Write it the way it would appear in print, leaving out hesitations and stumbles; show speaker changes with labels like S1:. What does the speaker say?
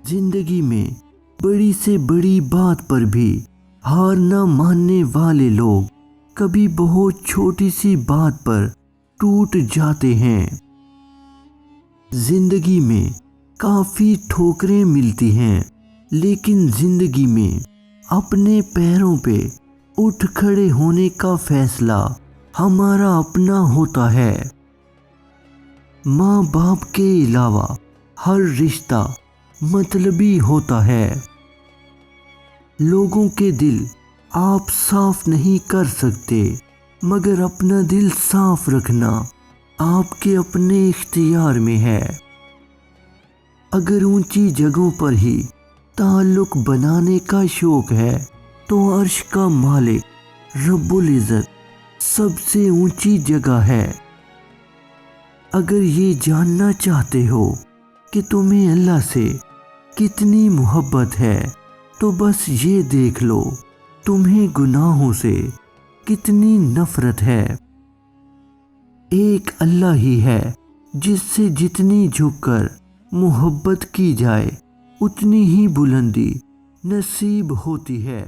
S1: जिंदगी में बड़ी से बड़ी बात पर भी हार न मानने वाले लोग कभी बहुत छोटी सी बात पर टूट जाते हैं। जिंदगी में काफी ठोकरें मिलती हैं, लेकिन जिंदगी में अपने पैरों पे उठ खड़े होने का फैसला हमारा अपना होता है। माँ बाप के अलावा हर रिश्ता मतलबी होता है। लोगों के दिल आप साफ नहीं कर सकते, मगर अपना दिल साफ रखना आपके अपने इख्तियार में है। अगर ऊंची जगहों पर ही ताल्लुक बनाने का शौक है तो अर्श का मालिक रब्बुल इज़्ज़त सबसे ऊंची जगह है। अगर ये जानना चाहते हो कि तुम्हें अल्लाह से कितनी मोहब्बत है तो बस ये देख लो तुम्हें गुनाहों से कितनी नफरत है। एक अल्लाह ही है जिससे जितनी झुककर मोहब्बत की जाए उतनी ही बुलंदी नसीब होती है।